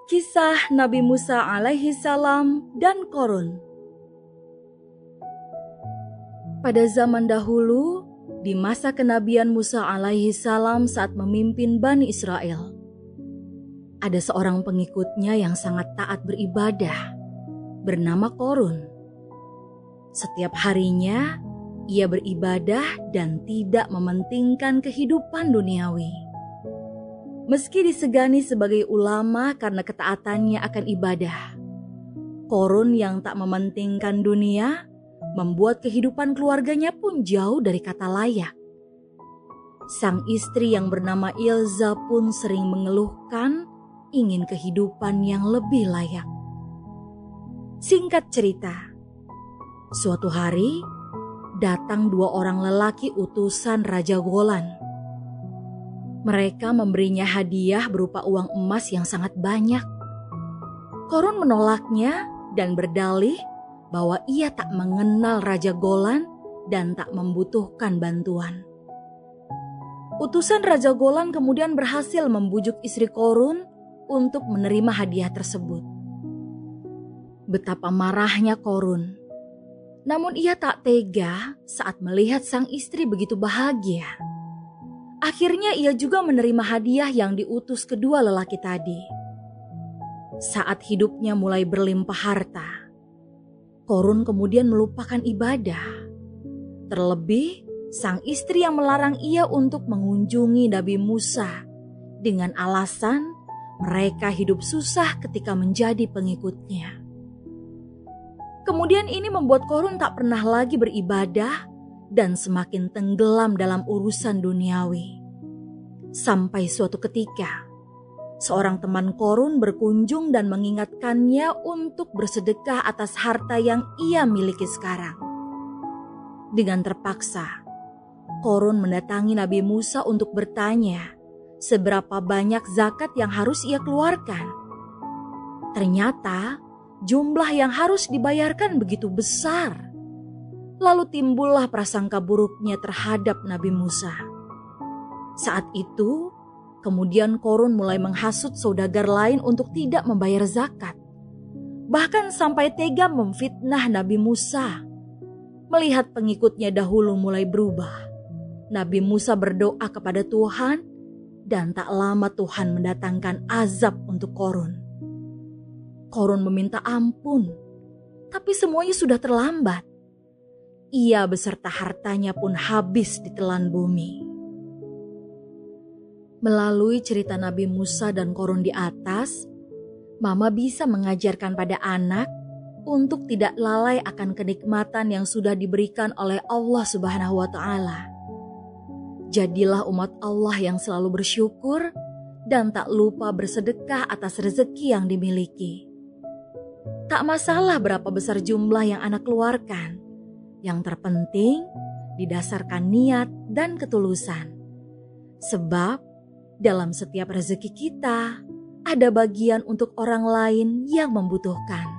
Kisah Nabi Musa alaihi salam dan Qorun. Pada zaman dahulu, di masa kenabian Musa alaihi salam saat memimpin Bani Israel, ada seorang pengikutnya yang sangat taat beribadah, bernama Qorun. Setiap harinya, ia beribadah dan tidak mementingkan kehidupan duniawi. Meski disegani sebagai ulama karena ketaatannya akan ibadah, Qorun yang tak mementingkan dunia membuat kehidupan keluarganya pun jauh dari kata layak. Sang istri yang bernama Ilza pun sering mengeluhkan ingin kehidupan yang lebih layak. Singkat cerita, suatu hari datang dua orang lelaki utusan Raja Golan. Mereka memberinya hadiah berupa uang emas yang sangat banyak. Qorun menolaknya dan berdalih bahwa ia tak mengenal Raja Golan dan tak membutuhkan bantuan. Utusan Raja Golan kemudian berhasil membujuk istri Qorun untuk menerima hadiah tersebut. Betapa marahnya Qorun. Namun ia tak tega saat melihat sang istri begitu bahagia. Akhirnya ia juga menerima hadiah yang diutus kedua lelaki tadi. Saat hidupnya mulai berlimpah harta, Qorun kemudian melupakan ibadah. Terlebih, sang istri yang melarang ia untuk mengunjungi Nabi Musa dengan alasan mereka hidup susah ketika menjadi pengikutnya. Kemudian ini membuat Qorun tak pernah lagi beribadah dan semakin tenggelam dalam urusan duniawi. Sampai suatu ketika, seorang teman Qorun berkunjung dan mengingatkannya untuk bersedekah atas harta yang ia miliki sekarang. Dengan terpaksa, Qorun mendatangi Nabi Musa untuk bertanya seberapa banyak zakat yang harus ia keluarkan. Ternyata jumlah yang harus dibayarkan begitu besar. Lalu timbullah prasangka buruknya terhadap Nabi Musa. Saat itu, kemudian Qorun mulai menghasut saudagar lain untuk tidak membayar zakat. Bahkan sampai tega memfitnah Nabi Musa. Melihat pengikutnya dahulu mulai berubah, Nabi Musa berdoa kepada Tuhan dan tak lama Tuhan mendatangkan azab untuk Qorun. Qorun meminta ampun, tapi semuanya sudah terlambat. Ia beserta hartanya pun habis ditelan bumi. Melalui cerita Nabi Musa dan Qorun di atas, Mama bisa mengajarkan pada anak untuk tidak lalai akan kenikmatan yang sudah diberikan oleh Allah Subhanahu wa Ta'ala. Jadilah umat Allah yang selalu bersyukur dan tak lupa bersedekah atas rezeki yang dimiliki. Tak masalah berapa besar jumlah yang anak keluarkan. Yang terpenting didasarkan niat dan ketulusan. Sebab dalam setiap rezeki kita ada bagian untuk orang lain yang membutuhkan.